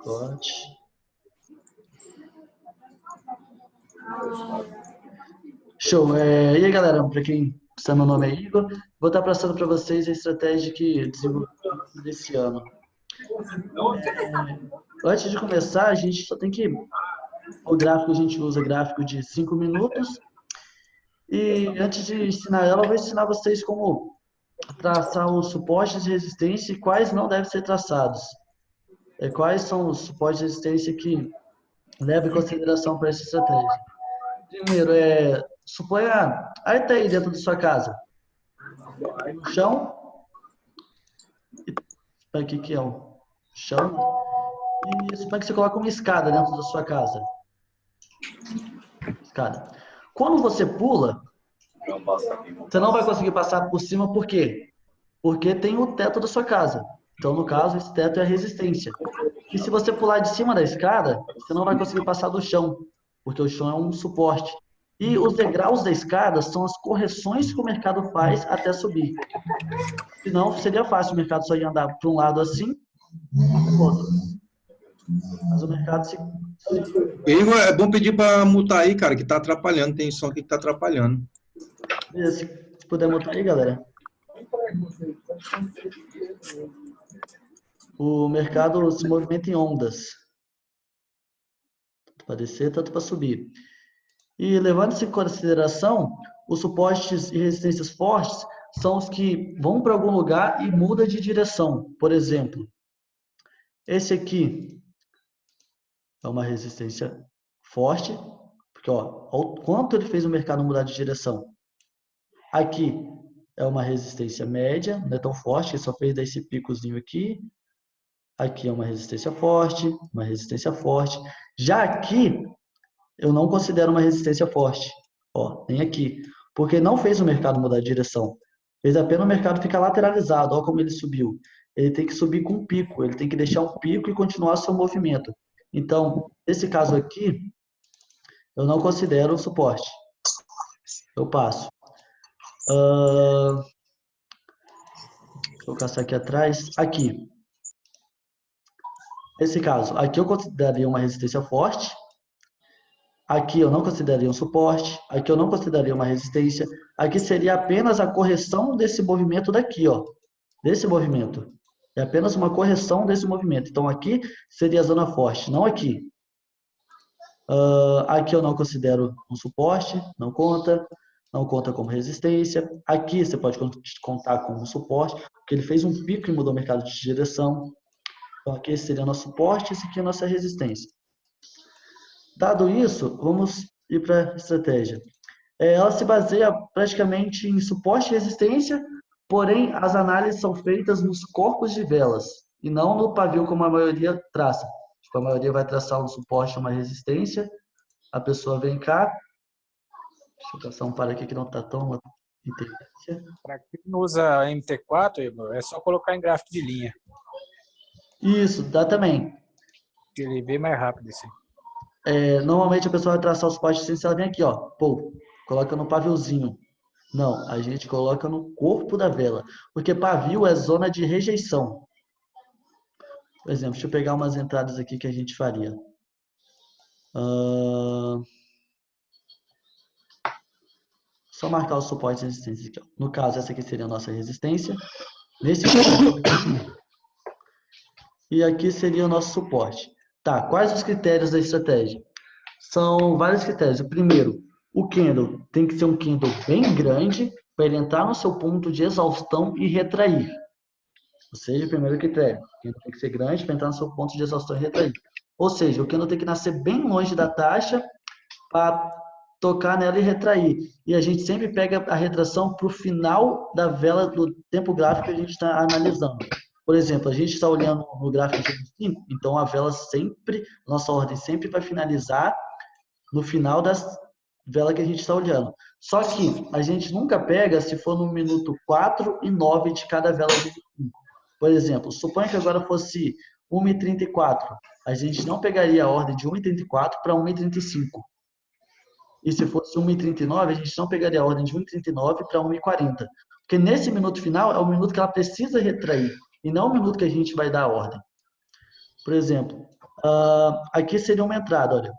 Pacote. Show. E aí, galera, para quem sabe, meu nome é Igor. Vou estar passando para vocês a estratégia que desenvolvi desse ano. Antes de começar, a gente só tem que... O gráfico, a gente usa gráfico de 5 minutos. E antes de ensinar ela, eu vou ensinar vocês como traçar os suportes de resistência e quais não devem ser traçados. Quais são os suportes de resistência que levam em consideração para essa estratégia. Primeiro, suponha, aí tá aí dentro da sua casa, o chão, aqui que é o chão, e suponha que você coloca uma escada dentro da sua casa. Escada. Quando você pula, você não vai conseguir passar por cima, por quê? Porque tem o teto da sua casa. Então, no caso, esse teto é a resistência. E se você pular de cima da escada, você não vai conseguir passar do chão, porque o chão é um suporte. E os degraus da escada são as correções que o mercado faz até subir. Senão, seria fácil o mercado só ia andar para um lado assim, para o outro. Mas o mercado se... Igor, é bom pedir para mutar aí, cara, que tá atrapalhando. Tem som aqui que tá atrapalhando. Se puder mutar aí, galera. O mercado se movimenta em ondas. Tanto para descer, tanto para subir. E levando-se em consideração, os suportes e resistências fortes são os que vão para algum lugar e mudam de direção. Por exemplo, esse aqui é uma resistência forte, porque ó, o quanto ele fez o mercado mudar de direção. Aqui é uma resistência média, não é tão forte, ele só fez esse picozinho aqui. Aqui é uma resistência forte, uma resistência forte. Já aqui, eu não considero uma resistência forte. Ó, nem aqui. Porque não fez o mercado mudar de direção. Fez apenas o mercado ficar lateralizado. Olha como ele subiu. Ele tem que subir com um pico. Ele tem que deixar um pico e continuar seu movimento. Então, nesse caso aqui, eu não considero suporte. Eu passo. Vou caçar aqui atrás. Aqui. Nesse caso, aqui eu consideraria uma resistência forte. Aqui eu não consideraria um suporte. Aqui eu não consideraria uma resistência. Aqui seria apenas a correção desse movimento daqui, ó. Desse movimento. É apenas uma correção desse movimento. Então aqui seria a zona forte, não aqui. Aqui eu não considero um suporte, não conta. Não conta como resistência. Aqui você pode contar como suporte, porque ele fez um pico e mudou o mercado de direção. Então aqui seria nosso suporte, esse aqui é a nossa resistência. Dado isso, vamos ir para a estratégia. Ela se baseia praticamente em suporte e resistência, porém as análises são feitas nos corpos de velas e não no pavio como a maioria traça. A maioria vai traçar um suporte e uma resistência, a pessoa vem cá, deixa eu passar um par aqui que não está tão inteligência. Para quem não usa MT4, é só colocar em gráfico de linha. Isso, dá também. Ele é bem mais rápido assim. Normalmente a pessoa vai traçar o suporte e resistência, ela vem aqui, ó, pô, coloca no paviozinho. Não, a gente coloca no corpo da vela, porque pavio é zona de rejeição. Por exemplo, deixa eu pegar umas entradas aqui que a gente faria. Só marcar o suporte e resistência aqui, ó. No caso, essa aqui seria a nossa resistência. Nesse ponto aqui. E aqui seria o nosso suporte. Tá, quais os critérios da estratégia? São vários critérios. O primeiro, o candle tem que ser um candle bem grande para ele entrar no seu ponto de exaustão e retrair. Ou seja, o primeiro critério, o candle tem que ser grande para entrar no seu ponto de exaustão e retrair. Ou seja, o candle tem que nascer bem longe da taxa para tocar nela e retrair. E a gente sempre pega a retração para o final da vela do tempo gráfico que a gente está analisando. Por exemplo, a gente está olhando no gráfico de 5, então a vela sempre, nossa ordem sempre vai finalizar no final das velas que a gente está olhando. Só que a gente nunca pega se for no minuto 4 e 9 de cada vela de 5. Por exemplo, suponha que agora fosse 1h34. A gente não pegaria a ordem de 1h34 para 1h35. E se fosse 1h39, a gente não pegaria a ordem de 1h39 para 1h40. Porque nesse minuto final é o minuto que ela precisa retrair, e não o minuto que a gente vai dar a ordem. Por exemplo, Aqui seria uma entrada, olha.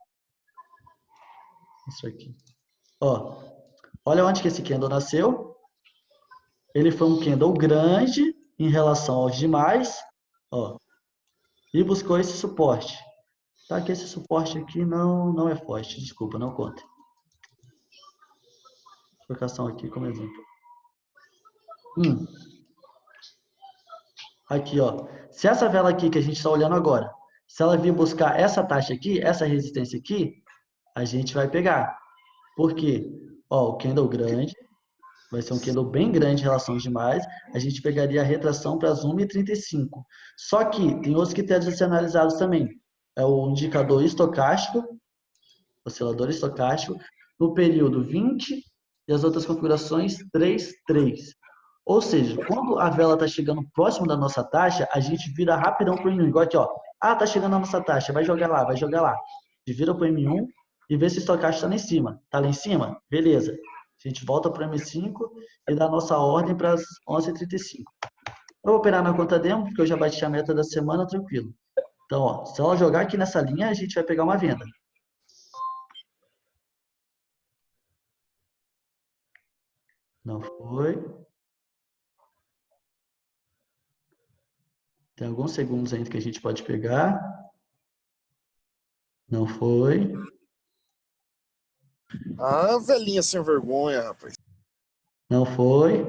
Isso aqui. Ó, olha onde que esse candle nasceu. Ele foi um candle grande em relação aos demais, ó, e buscou esse suporte. Tá que esse suporte aqui não é forte, desculpa, não conta. Colocação aqui como exemplo. Aqui, ó. Se essa vela aqui que a gente está olhando agora, se ela vir buscar essa taxa aqui, essa resistência aqui, a gente vai pegar. Por quê? Ó, o candle grande, vai ser um candle bem grande em relação aos demais, a gente pegaria a retração para as 1,35. Só que tem outros critérios a ser analisados também. É o indicador estocástico, oscilador estocástico, no período 20 e as outras configurações 3, 3. Ou seja, quando a vela está chegando próximo da nossa taxa, a gente vira rapidão para o M1. Igual aqui, ó. Ah, tá chegando a nossa taxa, vai jogar lá, vai jogar lá. A gente vira para o M1 e vê se o estocástico está lá em cima. Está lá em cima? Beleza. A gente volta para o M5 e dá a nossa ordem para as 11h35. Eu vou operar na conta demo, porque eu já bati a meta da semana, tranquilo. Então, ó, se ela jogar aqui nessa linha, a gente vai pegar uma venda. Não foi. Tem alguns segundos ainda que a gente pode pegar. Não foi. Ah, velhinha sem vergonha, rapaz. Não foi.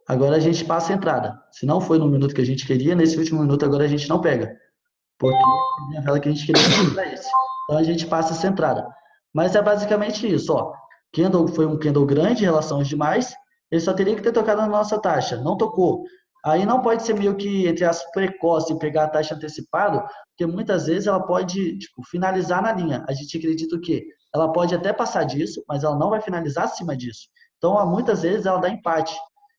Agora a gente passa a entrada. Se não foi no minuto que a gente queria, nesse último minuto agora a gente não pega. Porque é a vela que a gente queria para esse. Então a gente passa essa entrada. Mas é basicamente isso, ó. Candle foi um candle grande em relação aos demais. Ele só teria que ter tocado na nossa taxa. Não tocou. Aí não pode ser meio que, entre as precoce, e pegar a taxa antecipado, porque muitas vezes ela pode finalizar na linha. A gente acredita o quê? Ela pode até passar disso, mas ela não vai finalizar acima disso. Então, muitas vezes ela dá empate.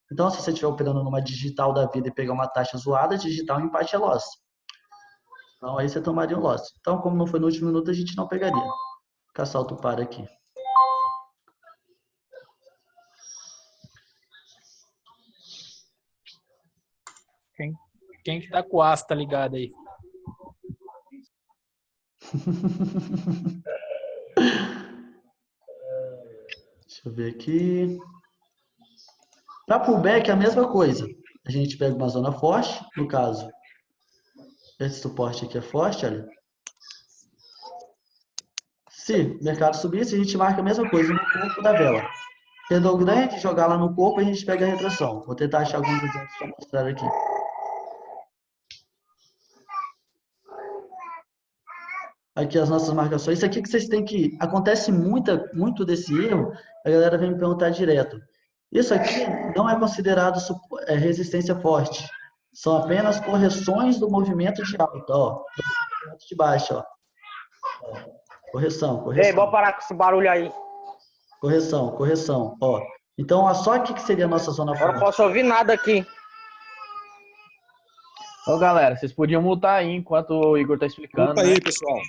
Então, se você estiver operando numa digital da vida e pegar uma taxa zoada, digital empate é loss. Então, aí você tomaria um loss. Então, como não foi no último minuto, a gente não pegaria. Vou caçar outro par aqui. Quem que tá com o Asta ligado aí? Deixa eu ver aqui. Para pullback é a mesma coisa. A gente pega uma zona forte, no caso, esse suporte aqui é forte, olha. Se o mercado subisse, a gente marca a mesma coisa no corpo da vela. Candle grande, jogar lá no corpo, a gente pega a retração. Vou tentar achar alguns exemplos para mostrar aqui. Aqui as nossas marcações. Isso aqui que vocês têm que... Acontece muito desse erro, a galera vem me perguntar direto. Isso aqui não é considerado resistência forte. São apenas correções do movimento de alta, ó. De baixa, ó. Correção, correção. Ei, bora parar com esse barulho aí. Correção, correção, ó. Então, ó, só aqui que seria a nossa zona Agora forte. não posso ouvir nada aqui. Ô, galera, vocês podiam mutar aí enquanto o Igor tá explicando, Opa né? aí, pessoal.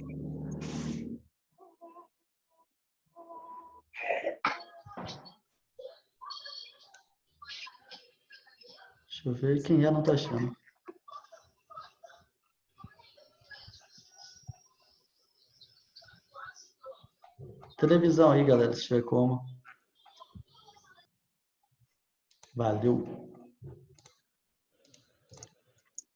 Deixa eu ver quem é, não tô achando. Televisão aí, galera, se tiver como. Valeu.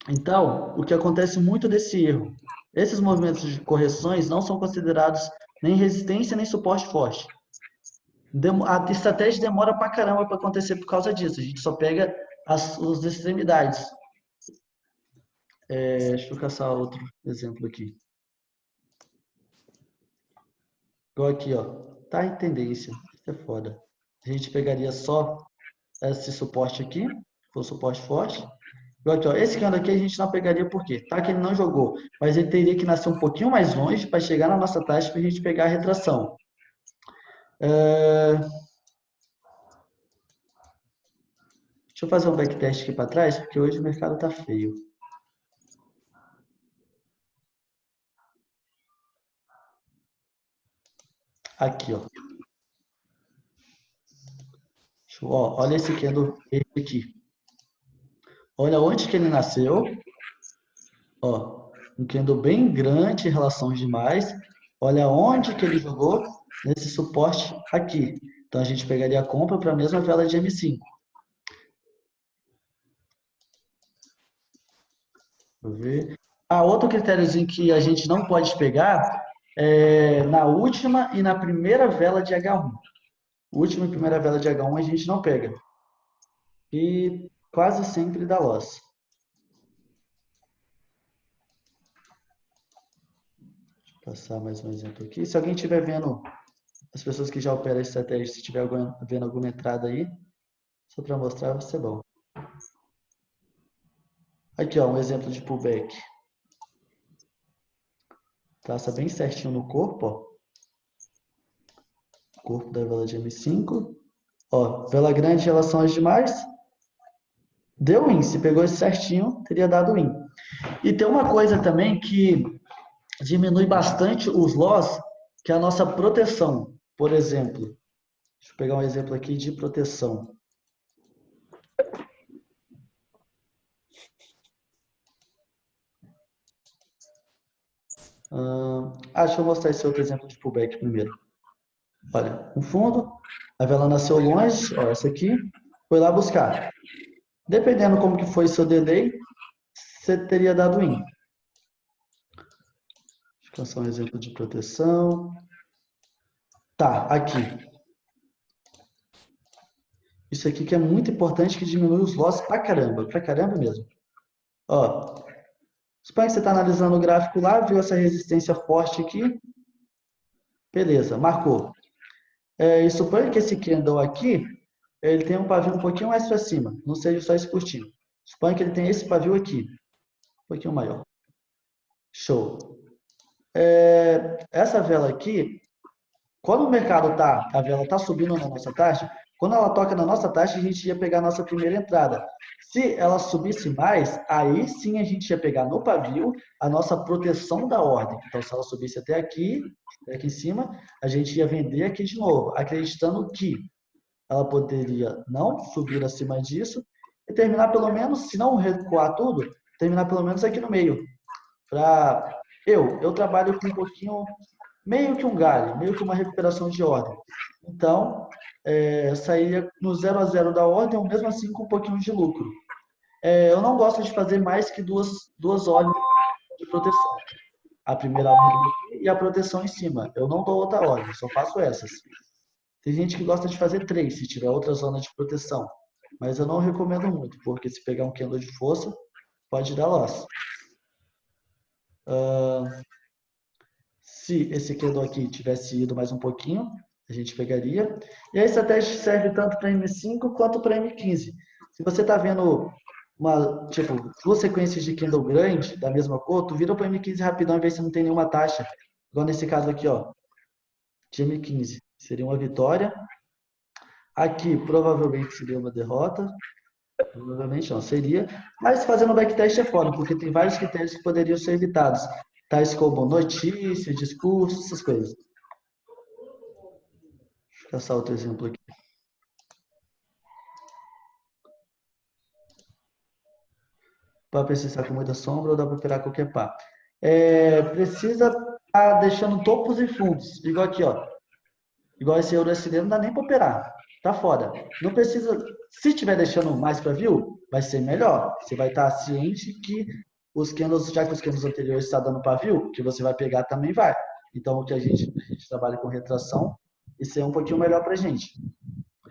Então, o que acontece muito desse erro? Esses movimentos de correções não são considerados nem resistência nem suporte forte. A estratégia demora pra caramba para acontecer por causa disso. A gente só pega as extremidades. Deixa eu caçar outro exemplo aqui. Igual aqui, ó. Tá em tendência. Isso é foda. A gente pegaria só esse suporte aqui, que foi o suporte forte. Igual aqui, ó. Esse cano aqui a gente não pegaria por quê? Tá que ele não jogou, mas ele teria que nascer um pouquinho mais longe para chegar na nossa taxa para a gente pegar a retração. Deixa eu fazer um backtest aqui para trás, porque hoje o mercado tá feio. Aqui, ó. Olha esse candle aqui. Olha onde que ele nasceu Ó, um candle bem grande em relação aos demais. Olha onde que ele jogou nesse suporte aqui. Então, a gente pegaria a compra para a mesma vela de M5. Deixa eu ver. Outro critériozinho que a gente não pode pegar é na última e na primeira vela de H1. Última e primeira vela de H1 a gente não pega. E quase sempre dá loss. Deixa eu passar mais um exemplo aqui. Se alguém estiver vendo, as pessoas que já operam a estratégia, se estiver vendo alguma entrada aí, só para mostrar, vai ser bom. Aqui, ó, um exemplo de pullback. Traça bem certinho no corpo, ó. Corpo da vela de M5. Ó, vela grande em relação às demais. Deu win. Se pegou isso certinho, teria dado win. E tem uma coisa também que diminui bastante os loss, que é a nossa proteção. Por exemplo, deixa eu pegar um exemplo aqui de proteção. Deixa eu mostrar esse outro exemplo de pullback primeiro. Olha, um fundo, a vela nasceu longe, ó, essa aqui, foi lá buscar. Dependendo como que foi seu delay, você teria dado win. Deixa eu passar um exemplo de proteção. Tá, aqui. Isso aqui que é muito importante, que diminui os loss pra caramba mesmo. Ó, suponha que você está analisando o gráfico lá, viu essa resistência forte aqui. Beleza, marcou. E suponha que esse candle aqui, ele tem um pavio um pouquinho mais para cima, não seja só esse curtinho. Suponha que ele tem esse pavio aqui, um pouquinho maior. Show. Essa vela aqui, quando o mercado a vela tá subindo na nossa taxa, quando ela toca na nossa taxa, a gente ia pegar a nossa primeira entrada. Se ela subisse mais, aí sim a gente ia pegar no pavio a nossa proteção da ordem. Então, se ela subisse até aqui em cima, a gente ia vender aqui de novo, acreditando que ela poderia não subir acima disso e terminar pelo menos, se não recuar tudo, terminar pelo menos aqui no meio. Eu trabalho com um pouquinho, meio que um galho, meio que uma recuperação de ordem. Então, saía no 0 a 0 da ordem, ou mesmo assim com um pouquinho de lucro. Eu não gosto de fazer mais que duas ordens de proteção. A primeira ordem e a proteção em cima. Eu não dou outra ordem, só faço essas. Tem gente que gosta de fazer 3, se tiver outra zona de proteção. Mas eu não recomendo muito, porque se pegar um candle de força, pode dar loss. Se esse candle aqui tivesse ido mais um pouquinho, a gente pegaria. E a estratégia serve tanto para M5 quanto para M15. Se você está vendo duas sequências de candle grande, da mesma cor, tu vira para M15 rapidão e vê se não tem nenhuma taxa. Igual nesse caso aqui, ó, de M15. Seria uma vitória. Aqui, provavelmente, seria uma derrota. Provavelmente não, seria. Mas fazendo backtest é foda, porque tem vários critérios que poderiam ser evitados. Tais como notícia, discurso, essas coisas. Deixa eu passar outro exemplo aqui. Para precisar com muita sombra ou dá para operar qualquer par? Precisa estar deixando topos e fundos. Igual aqui, ó. Igual esse euro USD, não dá nem para operar. Tá foda. Não precisa. Se estiver deixando mais para view, vai ser melhor. Você vai estar ciente que os candles, já que os candles anteriores estão dando para view, que você vai pegar também vai. Então, o que a gente trabalha com retração, isso é um pouquinho melhor para a gente.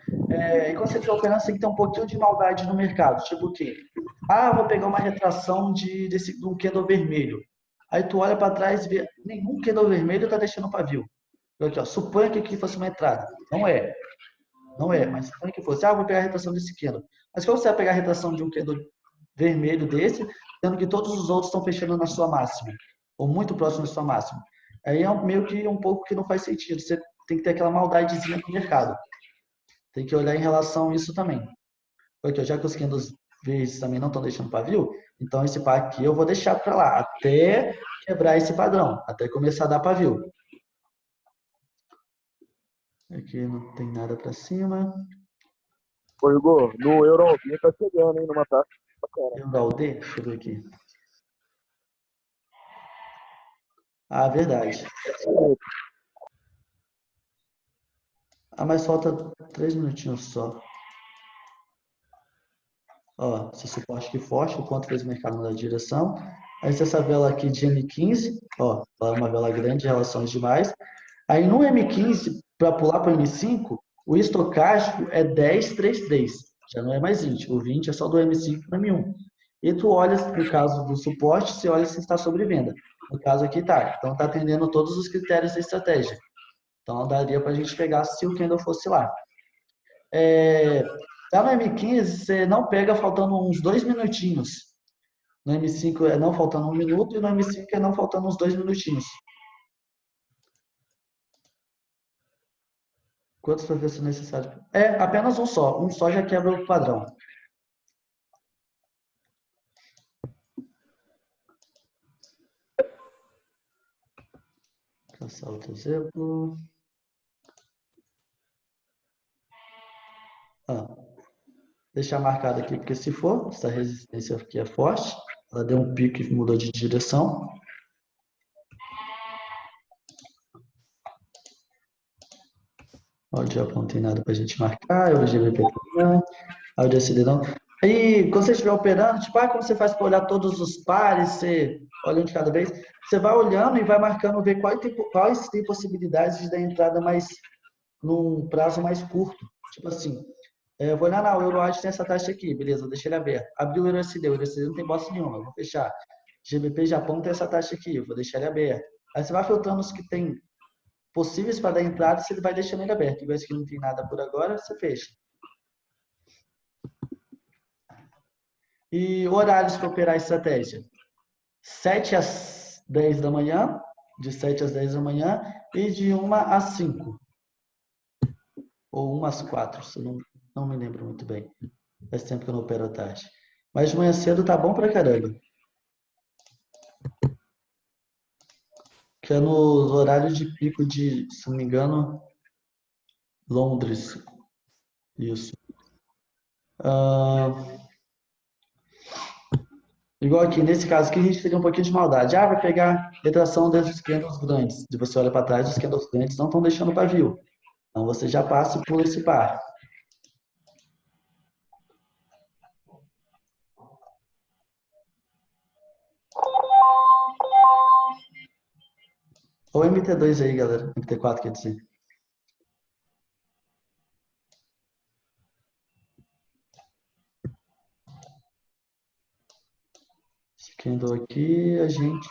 E quando você estiver operando, você tem que ter um pouquinho de maldade no mercado. Tipo o quê? Vou pegar uma retração de um candle vermelho. Aí tu olha para trás e vê, nenhum candle vermelho está deixando para view. Aqui, ó, suponha que aqui fosse uma entrada. Não é. Não é, mas suponha que fosse. Vou pegar a retração desse candle. Mas como você vai pegar a retração de um candle vermelho desse, sendo que todos os outros estão fechando na sua máxima, ou muito próximo da sua máxima? Aí é meio que um pouco que não faz sentido. Você tem que ter aquela maldadezinha no mercado. Tem que olhar em relação a isso também. Aqui, ó, já que os candles verdes também não estão deixando pavio, então esse par aqui eu vou deixar para lá, até quebrar esse padrão, até começar a dar pavio. Aqui não tem nada para cima. Ô, Igor, no Euroaldi tá chegando, hein, numa taxa bacana. Euro AUD, deixa eu ver aqui. Ah, verdade. Ah, mas falta 3 minutinhos só. Ó, esse suporte aqui forte, o quanto fez o mercado mudar de direção. Aí essa vela aqui de M15, ó, ela é uma vela grande em relação às demais. Aí no M15, para pular para o M5, o estocástico é 10, 3, 3. Já não é mais 20. O 20 é só do M5 para M1. E tu olha, no caso do suporte, você olha se está sobre venda. No caso aqui tá. Então tá atendendo todos os critérios da estratégia. Então daria para a gente pegar se o candle fosse lá. Tá no M15, você não pega faltando uns 2 minutinhos. No M5 é não faltando 1 minuto e no M5 é não faltando uns 2 minutinhos. Quantos professores são necessários? É apenas um só. Um só já quebra o padrão. Caçar outro exemplo. Deixar marcado aqui, porque se for, essa resistência aqui é forte. Ela deu um pico e mudou de direção. Ó, o diabo não tem nada para a gente marcar. O GBP não. Aí o DCD não. Aí, quando você estiver operando, tipo, como você faz para olhar todos os pares, você olha um de cada vez, você vai olhando e vai marcando, ver quais tem possibilidades de dar entrada mais num prazo mais curto. Tipo assim, eu vou olhar, o EuroAD tem essa taxa aqui, beleza, deixa ele aberto. Abriu o EuroSD não tem bosta nenhuma, eu vou fechar. GBP Japão tem essa taxa aqui, eu vou deixar ele aberto. Aí você vai filtrando os que tem possíveis para dar entrada, você vai deixando ele aberto. Igual esse que não tem nada por agora, você fecha. E horários para operar a estratégia? 7 às 10 da manhã, de 7 às 10 da manhã, e de 1 às 5. Ou 1 às 4, se eu não me lembro muito bem. Faz tempo que eu não opero à tarde. Mas de manhã cedo tá bom pra caramba. Que é no horário de pico de, se não me engano, Londres. Isso. Igual aqui, nesse caso aqui, a gente teria um pouquinho de maldade. Vai pegar retração desses candles grandes. Se você olha para trás, os candles grandes não estão deixando pavio. Então você já passa e pula esse par. Ou MT2 aí, galera. MT4 quer dizer. Esse candle aqui, a gente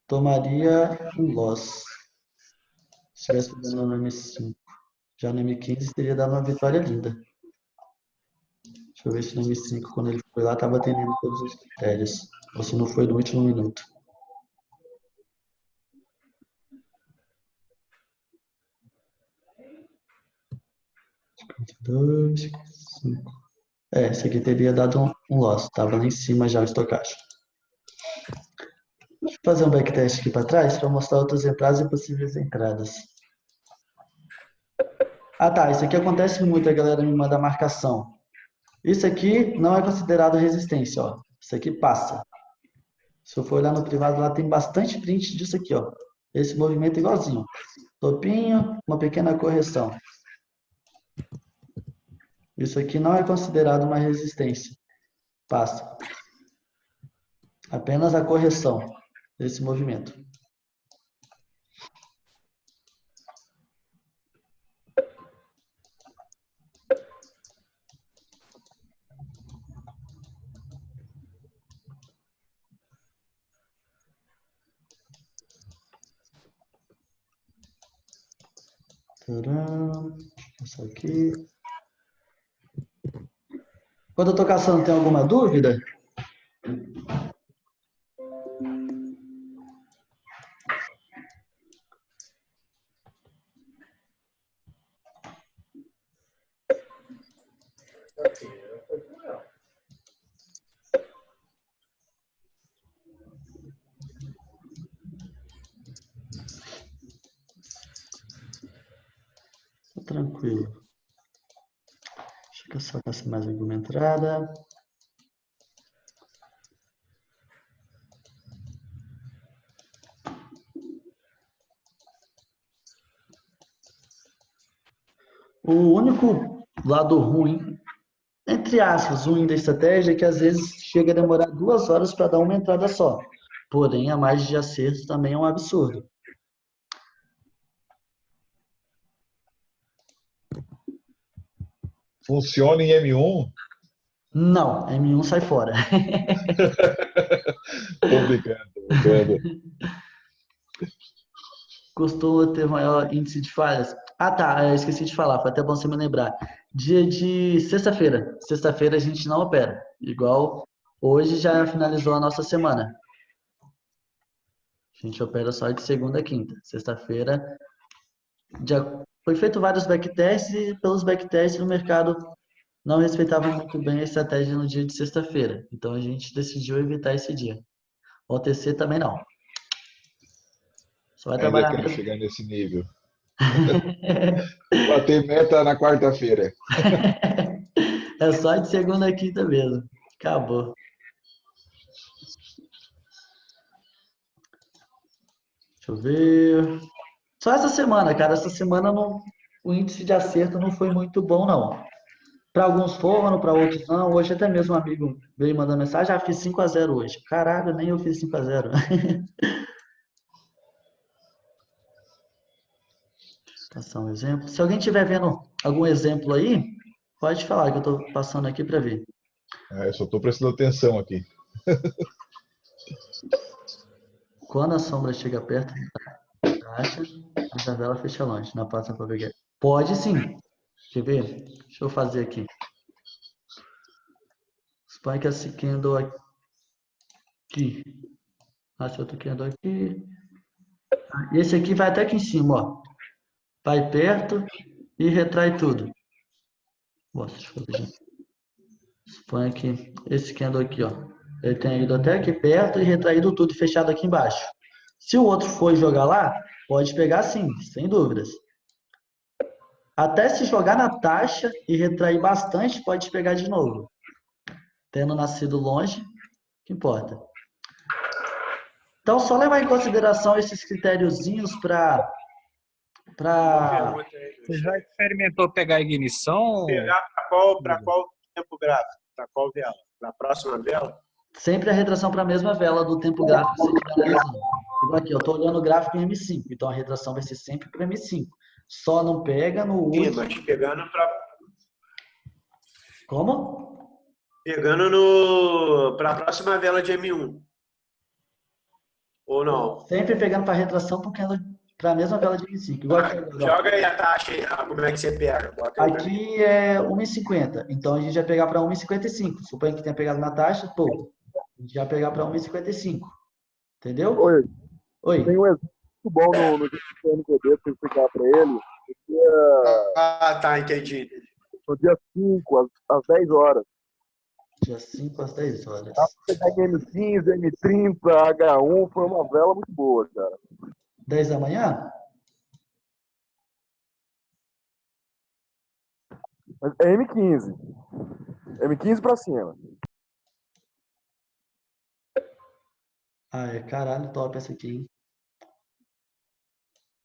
tomaria um loss. Se estivesse dando no M5. Já no M15 teria dado uma vitória linda. Deixa eu ver se no M5, quando ele foi lá, estava atendendo todos os critérios. Ou se não foi no último minuto. 52, 5. Esse aqui teria dado um loss. Estava lá em cima já o estocástico. Deixa eu fazer um backtest aqui para trás para mostrar outras entradas e possíveis entradas. Tá. Isso aqui acontece muito, a galera me manda marcação. Isso aqui não é considerado resistência, ó. Isso aqui passa. Se eu for olhar no privado, lá tem bastante print disso aqui, ó. Esse movimento é igualzinho. Topinho, uma pequena correção. Isso aqui não é considerado uma resistência. Passa. Apenas a correção desse movimento. Tcharam. Isso aqui. Quando eu estou caçando, tem alguma dúvida? Tô tranquilo. Deixa eu só caçar mais alguma entrada. O único lado ruim, entre aspas, ruim da estratégia é que às vezes chega a demorar 2 horas para dar uma entrada só. Porém, a margem de acerto também é um absurdo. Funciona em M1? Não, M1 sai fora. Tô brincando, tô brincando. Costuma ter maior índice de falhas. Ah, tá, eu esqueci de falar, foi até bom você me lembrar. Dia de sexta-feira. Sexta-feira a gente não opera. Igual hoje já finalizou a nossa semana. A gente opera só de segunda a quinta. Sexta-feira já foi feito vários backtests e pelos backtests o mercado não respeitava muito bem a estratégia no dia de sexta-feira. Então a gente decidiu evitar esse dia. O OTC também não. Só vai Ainda trabalhar quero mesmo. chegar nesse nível. Bater meta na quarta-feira. É só de segunda a quinta mesmo. Acabou. Deixa eu ver. Só essa semana, cara. Essa semana o índice de acerto não foi muito bom, não. Para alguns foram, para outros não. Hoje até mesmo um amigo veio mandando mensagem, já fiz 5-0 hoje. Caralho, nem eu fiz 5-0. Passar um exemplo. Se alguém estiver vendo algum exemplo aí, pode falar que eu estou passando aqui para ver. Eu só tô prestando atenção aqui. Quando a sombra chega perto da taxa, a janela fecha longe. Na próxima para ver. Pode sim. Quer ver? Deixa eu fazer aqui. Suponha que esse candle aqui. Esse outro candle aqui. E esse aqui vai até aqui em cima, ó. Vai perto e retrai tudo. Nossa, deixa eu fazer. Suponha que esse candle aqui, ó. Ele tenha ido até aqui perto e retraído tudo e fechado aqui embaixo. Se o outro for jogar lá, pode pegar sim, sem dúvidas. Até se jogar na taxa e retrair bastante, pode pegar de novo. Tendo nascido longe, que importa. Então, só levar em consideração esses critériozinhos para... Você já experimentou pegar ignição? Pegar para qual tempo gráfico? Para qual vela? Para a próxima vela? Sempre a retração para a mesma vela do tempo gráfico que você estiver analisando. Igual aqui, eu estou olhando o gráfico em M5, então a retração vai ser sempre para M5. Só não pega no Sim, último... mas pegando para... Como? Pegando para a próxima vela de M1. Ou não? Sempre pegando para retração para a mesma vela de M5. Igual aqui, Joga aí a taxa aí, como é que você pega? Bota aí pra mim. aqui é 1,50. Então a gente vai pegar para 1,55. Suponha que tenha pegado na taxa, pô. A gente vai pegar para 1,55. Entendeu? Oi, Oi. tem um exemplo muito bom no NVD para explicar para ele. Ah, tá, entendi. No dia 5, às 10 horas. Dia 5 às 10 horas. Você pega M15, M30, H1, foi uma vela muito boa, cara. 10 da manhã? Mas é M15. M15 para cima. Ah, é caralho, top essa aqui, hein?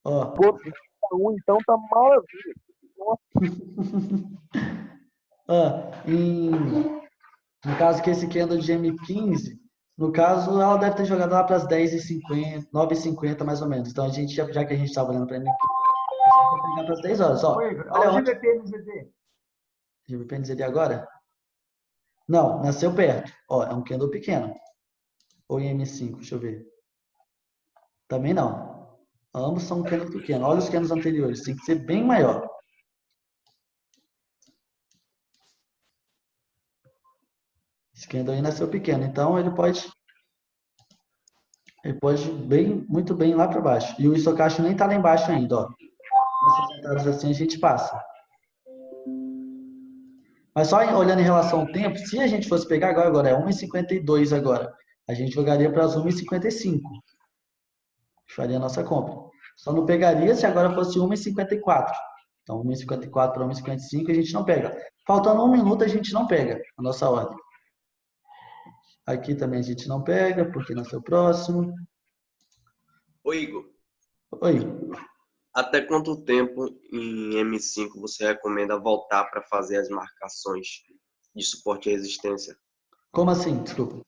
Ó. Pô, H1 então tá maravilha. Ó, no caso que esse candle de M15, no caso, ela deve ter jogado lá para as 10h50, 9h50 mais ou menos. Então, a gente, já que a gente estava olhando para M15, a gente vai pegar para as 10 horas. Ó, olha onde... GBP. GBP NZD agora? Não, nasceu perto. Ó, é um candle pequeno. Ou em M5, deixa eu ver. Também não. Ambos são candles pequenos. Olha os candles anteriores, tem que ser bem maior. Esse candle aí nasceu pequeno, então ele pode muito bem lá para baixo. E o Stochastic nem está lá embaixo ainda, ó. Essas entradas assim a gente passa. Mas só olhando em relação ao tempo, se a gente fosse pegar agora é 1h52 agora, a gente jogaria para as 1h55. Faria a nossa compra. Só não pegaria se agora fosse 1h54. Então, 1h54 para 1h55 a gente não pega. Faltando 1 minuto a gente não pega a nossa ordem. Aqui também a gente não pega, porque nasceu próximo. Ô, Igor. Oi. Até quanto tempo em M5 você recomenda voltar para fazer as marcações de suporte e resistência? Como assim? Desculpa.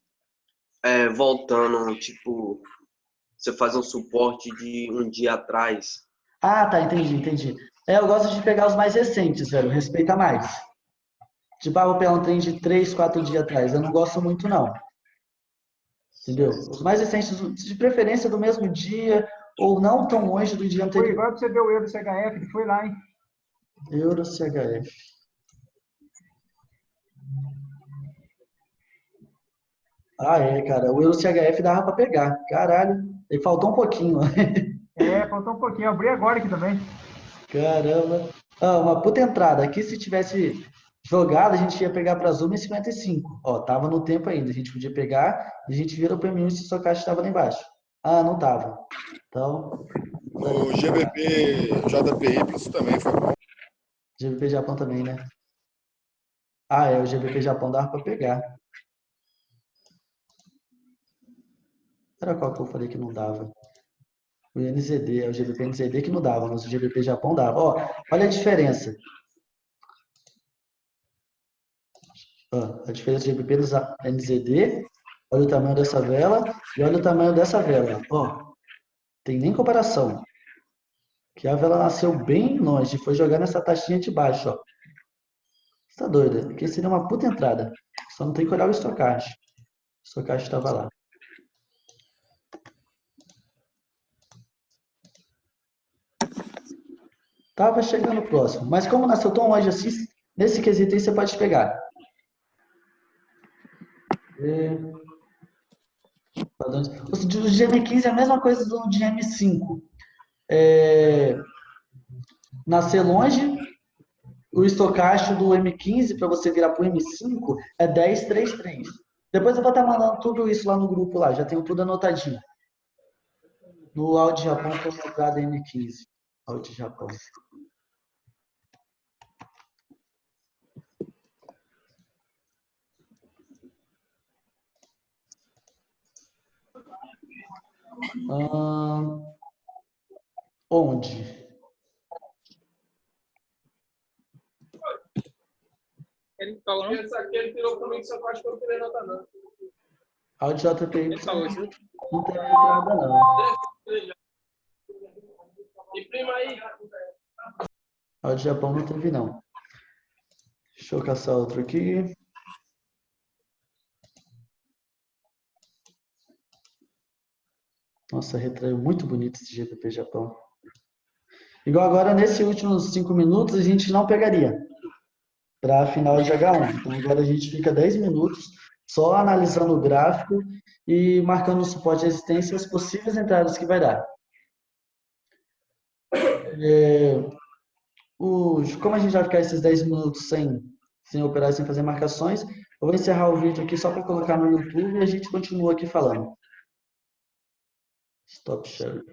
Voltando, tipo, você faz um suporte de um dia atrás. Ah, tá, entendi. Eu gosto de pegar os mais recentes, velho. Respeita mais. Tipo, vou pegar um trem de 3, 4 dias atrás. Eu não gosto muito, não. Entendeu? Os mais recentes, de preferência do mesmo dia, ou não tão longe do dia Foi anterior. igual pra você ver o Euro CHF, ele foi lá, hein? Euro CHF. Ah, cara. O Euro CHF dava pra pegar. Caralho. Ele faltou um pouquinho. Faltou um pouquinho. Eu abri agora aqui também. Caramba. Ah, uma puta entrada. Aqui, se tivesse jogado, a gente ia pegar para Zuma em 55. Ó, tava no tempo ainda. A gente podia pegar e a gente vira para M1 se sua caixa estava lá embaixo. Ah, não tava. Então, O GBP JPY também foi bom. GBP Japão também, né? O GBP Japão dava para pegar. Era qual que eu falei que não dava? O NZD, o GBP NZD que não dava, mas o GBP Japão dava. Ó, olha a diferença. Ó, a diferença do GBP do NZD, olha o tamanho dessa vela e olha o tamanho dessa vela. Ó, tem nem comparação. Que a vela nasceu bem longe e foi jogar nessa taxinha de baixo, ó. Você tá doido? Aqui seria uma puta entrada. Só não tem que olhar o estocagem. O estocagem estava lá. Tava chegando próximo. Mas como nasceu tão longe assim, nesse quesito aí você pode pegar. O de M15 é a mesma coisa do de M5. Nascer longe, o estocástico do M15 para você virar para o M5 é 10,33. Depois eu vou estar mandando tudo isso lá no grupo lá, já tenho tudo anotadinho. No Audi Japão foi entrada M15. Audi Japão. Onde? Ele falou, não? Essa aqui ele tirou comigo, só que eu acho que eu tirei nota não. Audi JPY Ele falou isso, né? não teve entrada não. Imprima aí. Audi Japão não teve não. Deixa eu caçar outro aqui. Nossa, retraiu muito bonito esse GBP Japão. Igual agora, nesses últimos 5 minutos, a gente não pegaria para a final de H1. Então, agora a gente fica 10 minutos só analisando o gráfico e marcando o suporte de resistência e as possíveis entradas que vai dar. Como a gente vai ficar esses 10 minutos sem operar, sem fazer marcações, eu vou encerrar o vídeo aqui só para colocar no YouTube e a gente continua aqui falando. Stop sharing.